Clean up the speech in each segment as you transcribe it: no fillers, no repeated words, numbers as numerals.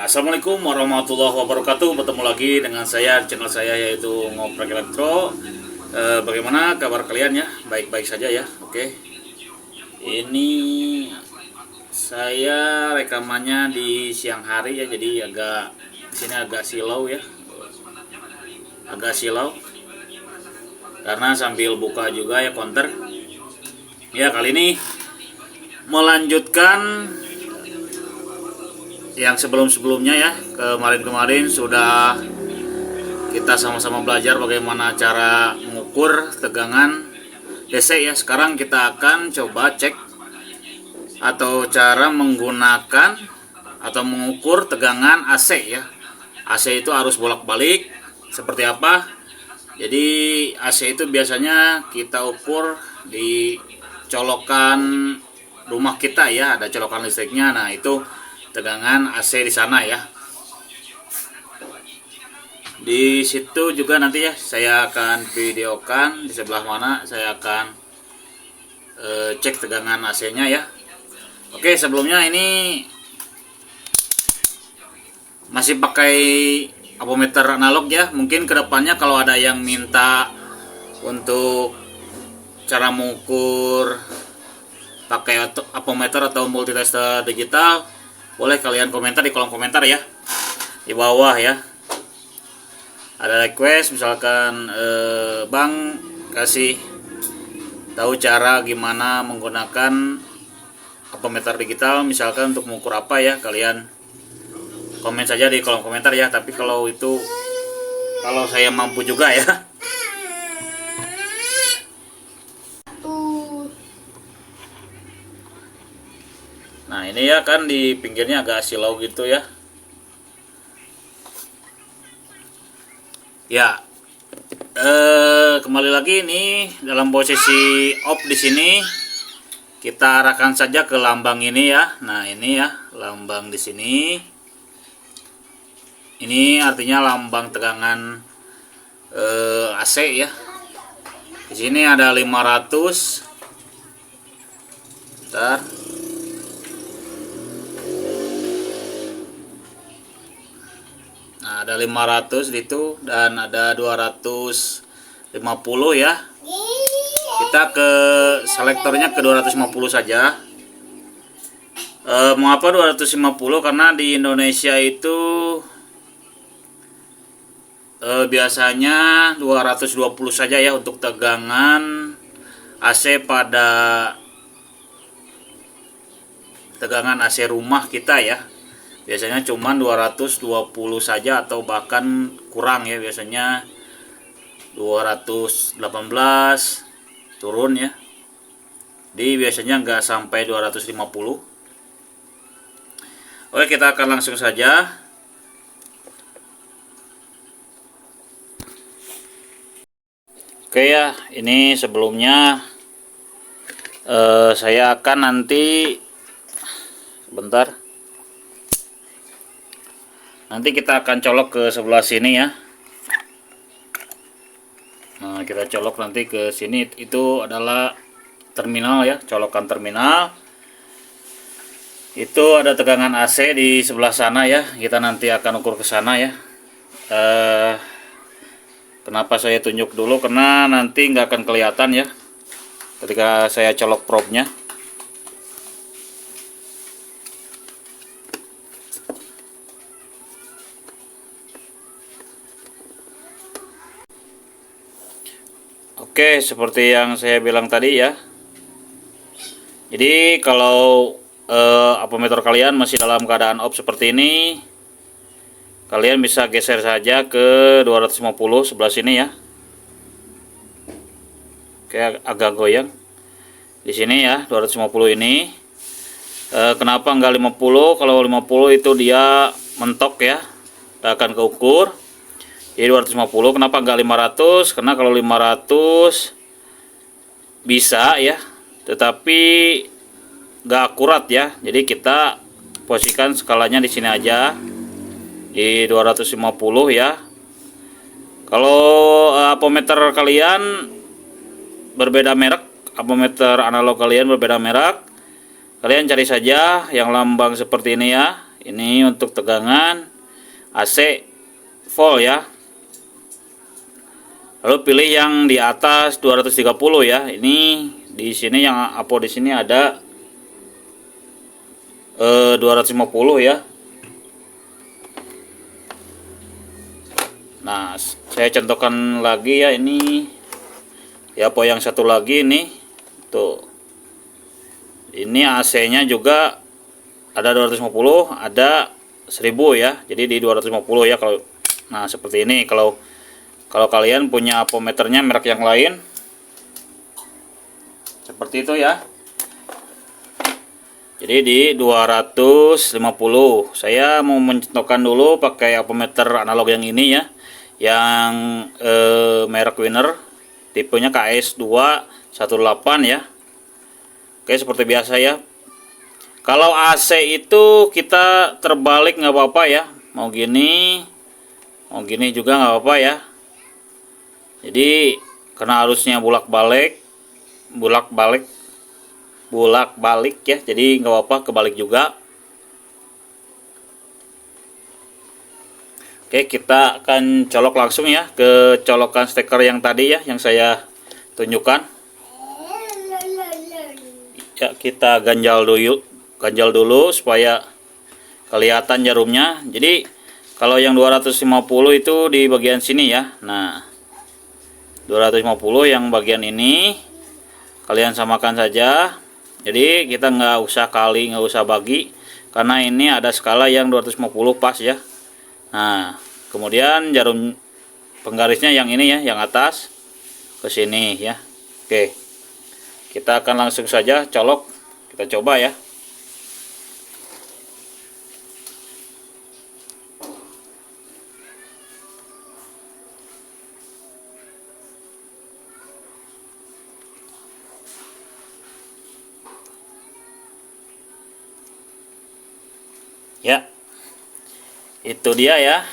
Assalamualaikum warahmatullahi wabarakatuh. Bertemu lagi dengan saya di channel saya yaitu Ngoprek Elektro. Bagaimana kabar kalian ya? Baik-baik saja ya. Oke. Ini saya rekamannya di siang hari ya, jadi di sini agak silau ya. Agak silau karena sambil buka juga ya konter. Ya, kali ini melanjutkan yang sebelum-sebelumnya ya. Kemarin-kemarin sudah kita sama-sama belajar bagaimana cara mengukur tegangan DC ya. Sekarang kita akan coba cek atau cara menggunakan atau mengukur tegangan AC ya. AC itu harus bolak-balik seperti apa? Jadi AC itu biasanya kita ukur di colokan rumah kita ya, ada colokan listriknya. Nah, itu tegangan AC di sana ya. Di situ juga nanti ya saya akan videokan di sebelah mana saya akan cek tegangan AC-nya ya. Oke, sebelumnya ini masih pakai apometer analog ya. Mungkin kedepannya kalau ada yang minta untuk cara mengukur pakai apometer atau multitester digital, boleh kalian komentar di kolom komentar ya, di bawah ya. Ada request misalkan Bang kasih tahu cara gimana menggunakan apometer digital misalkan untuk mengukur apa ya, kalian komen saja di kolom komentar ya. Tapi kalau saya mampu juga ya. Nah, ini ya kan di pinggirnya agak silau gitu ya. Ya, kembali lagi ini dalam posisi off di sini. Kita arahkan saja ke lambang ini ya. Nah, ini ya lambang di sini. Ini artinya lambang tegangan AC ya. Di sini ada 500. Bentar. Nah, ada 500 itu dan ada 250 ya. Kita ke selektornya ke 250 saja. Mengapa 250? Karena di Indonesia itu biasanya 220 saja ya untuk tegangan AC pada tegangan AC rumah kita ya. Biasanya cuma 220 saja atau bahkan kurang ya, biasanya 218 turun ya. Jadi biasanya nggak sampai 250. Oke, kita akan langsung saja. Oke ya, ini sebelumnya saya akan nanti sebentar. Nanti kita akan colok ke sebelah sini ya. Nah, kita colok nanti ke sini, itu adalah terminal ya, colokan terminal. Itu ada tegangan AC di sebelah sana ya. Kita nanti akan ukur ke sana ya. Kenapa saya tunjuk dulu? Karena nanti nggak akan kelihatan ya ketika saya colok probe-nya. Oke, seperti yang saya bilang tadi ya. Jadi kalau apometer kalian masih dalam keadaan off seperti ini, kalian bisa geser saja ke 250 sebelah sini ya. Oke, agak goyang di sini ya, 250 ini. Kenapa enggak 50? Kalau 50 itu dia mentok ya, kita akan keukur. Jadi 250. Kenapa enggak 500? Karena kalau 500 bisa ya, tetapi enggak akurat ya. Jadi kita posisikan skalanya di sini aja di 250 ya. Kalau apometer kalian berbeda merek, apometer analog kalian berbeda merek, kalian cari saja yang lambang seperti ini ya, Ini untuk tegangan AC volt ya. Lalu pilih yang di atas 230 ya. Ini di sini yang apo di sini ada 250 ya. Nah, saya contohkan lagi ya, ini ya apo yang satu lagi ini. Tuh. Ini AC-nya juga ada 250, ada 1000 ya. Jadi di 250 ya kalau. Nah, seperti ini kalau kalian punya apometernya merek yang lain. Seperti itu ya. Jadi di 250. Saya mau mencontohkan dulu pakai apometer analog yang ini ya. Yang merek Winner, tipenya KS218 ya. Oke, seperti biasa ya. Kalau AC itu kita terbalik nggak apa-apa ya. Mau gini juga nggak apa-apa ya. Jadi karena arusnya bolak-balik ya, jadi nggak apa-apa kebalik juga. Oke, kita akan colok langsung ya ke colokan steker yang tadi ya, yang saya tunjukkan. Ya, kita ganjal dulu supaya kelihatan jarumnya. Jadi kalau yang 250 itu di bagian sini ya. Nah, 250 yang bagian ini kalian samakan saja. Jadi kita nggak usah kali, nggak usah bagi, karena ini ada skala yang 250 pas ya. Nah, kemudian jarum penggarisnya yang ini ya, yang atas ke sini ya. Oke, kita akan langsung saja colok. Kita coba ya. Ya, itu dia ya.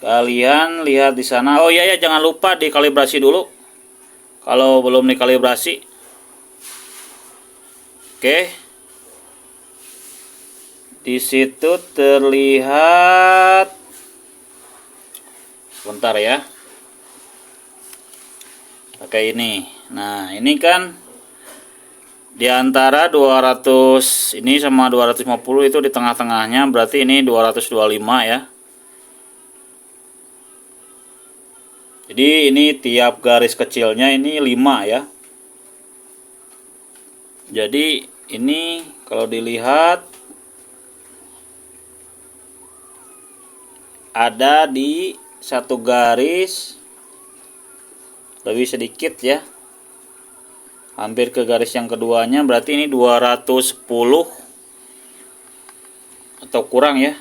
Kalian lihat di sana. Oh iya ya, jangan lupa dikalibrasi dulu. Kalau belum dikalibrasi. Oke. Di situ terlihat. Sebentar ya. Pakai ini. Nah, ini kan di antara 200 ini sama 250 itu di tengah-tengahnya, berarti ini 225 ya. Jadi ini tiap garis kecilnya ini 5 ya. Jadi ini kalau dilihat ada di satu garis lebih sedikit ya, hampir ke garis yang keduanya, berarti ini 210 atau kurang ya,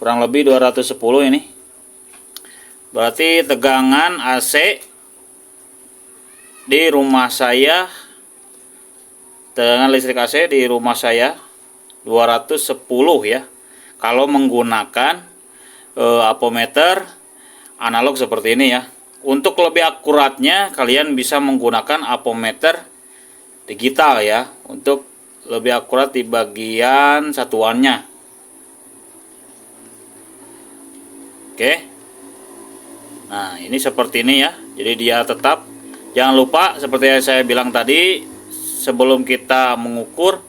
kurang lebih 210 ini. Berarti tegangan AC di rumah saya, tegangan listrik AC di rumah saya 210 ya, kalau menggunakan apometer analog seperti ini ya. Untuk lebih akuratnya kalian bisa menggunakan apometer digital ya, untuk lebih akurat di bagian satuannya. Oke. Nah, ini seperti ini ya. Jadi dia tetap, jangan lupa seperti yang saya bilang tadi, sebelum kita mengukur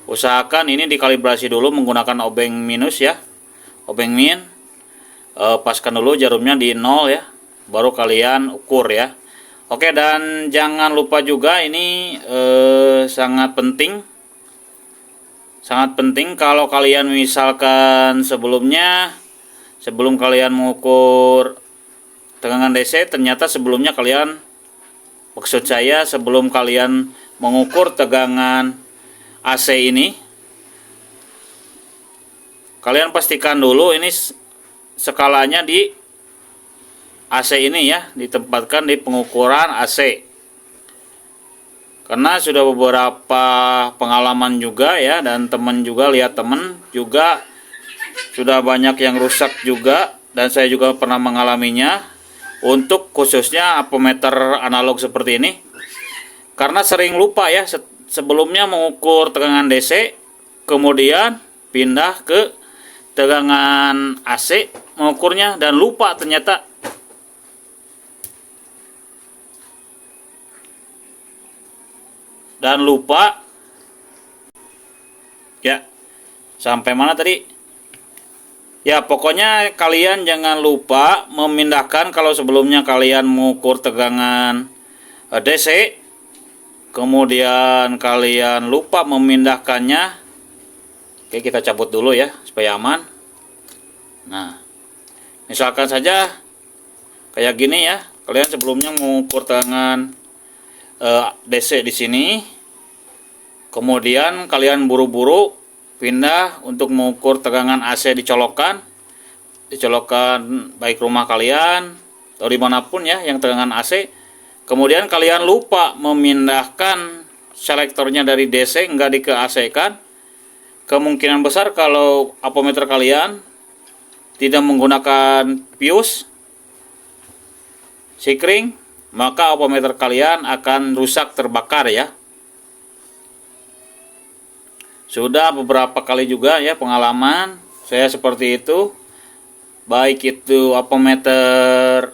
usahakan ini dikalibrasi dulu menggunakan obeng minus ya, obeng min. Paskan dulu jarumnya di 0 ya, baru kalian ukur ya. Oke, dan jangan lupa juga ini sangat penting kalau kalian misalkan sebelum kalian mengukur tegangan DC, ternyata sebelumnya kalian, maksud saya sebelum kalian mengukur tegangan AC ini, kalian pastikan dulu ini skalanya di AC ini ya, ditempatkan di pengukuran AC. Karena sudah beberapa pengalaman juga ya, dan teman juga lihat teman juga sudah banyak yang rusak juga, dan saya juga pernah mengalaminya. Untuk khususnya apometer analog seperti ini, karena sering lupa ya, sebelumnya mengukur tegangan DC kemudian pindah ke tegangan AC mengukurnya dan lupa ternyata. Ya, sampai mana tadi? Ya, pokoknya kalian jangan lupa memindahkan kalau sebelumnya kalian mengukur tegangan DC, kemudian kalian lupa memindahkannya. Oke, kita cabut dulu ya supaya aman. Nah, misalkan saja kayak gini ya, kalian sebelumnya mengukur tegangan DC di sini, kemudian kalian buru-buru pindah untuk mengukur tegangan AC dicolokkan baik rumah kalian atau dimanapun ya yang tegangan AC. Kemudian kalian lupa memindahkan selektornya dari DC enggak di ke AC kan. Kemungkinan besar kalau apometer kalian tidak menggunakan fuse sikring, maka apometer kalian akan rusak terbakar ya. Sudah beberapa kali juga ya pengalaman saya seperti itu, baik itu apometer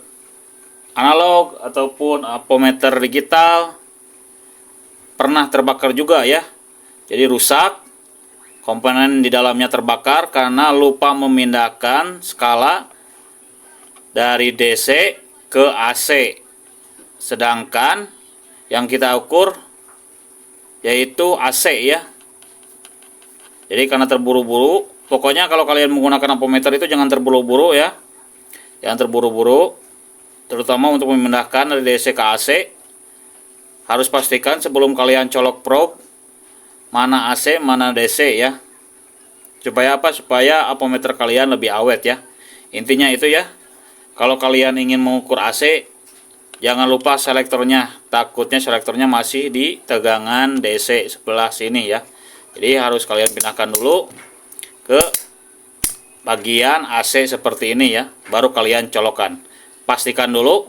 analog ataupun apometer digital pernah terbakar juga ya. Jadi rusak, komponen di dalamnya terbakar karena lupa memindahkan skala dari DC ke AC. Sedangkan yang kita ukur yaitu AC ya. Jadi karena terburu-buru, pokoknya kalau kalian menggunakan apometer itu jangan terburu-buru ya. Jangan terburu-buru, terutama untuk memindahkan dari DC ke AC. Harus pastikan sebelum kalian colok probe mana AC, mana DC ya. Supaya apa? Supaya apometer kalian lebih awet ya. Intinya itu ya. Kalau kalian ingin mengukur AC, jangan lupa selektornya. Takutnya selektornya masih di tegangan DC sebelah sini ya. Jadi harus kalian pindahkan dulu ke bagian AC seperti ini ya, baru kalian colokkan. Pastikan dulu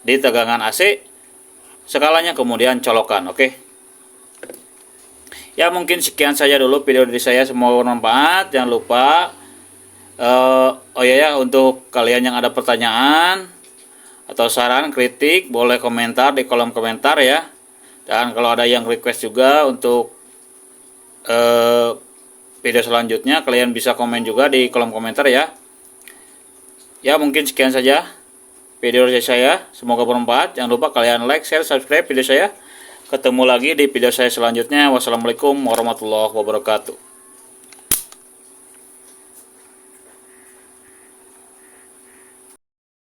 di tegangan AC skalanya, kemudian colokkan. Oke. Ya, mungkin sekian saja dulu video dari saya, semoga bermanfaat. Jangan lupa oh iya ya, untuk kalian yang ada pertanyaan atau saran, kritik, boleh komentar di kolom komentar ya. Dan kalau ada yang request juga untuk video selanjutnya, kalian bisa komen juga di kolom komentar ya. Ya, mungkin sekian saja video dari saya, semoga bermanfaat. Jangan lupa kalian like, share, subscribe video saya. Ketemu lagi di video saya selanjutnya. Wassalamualaikum warahmatullahi wabarakatuh.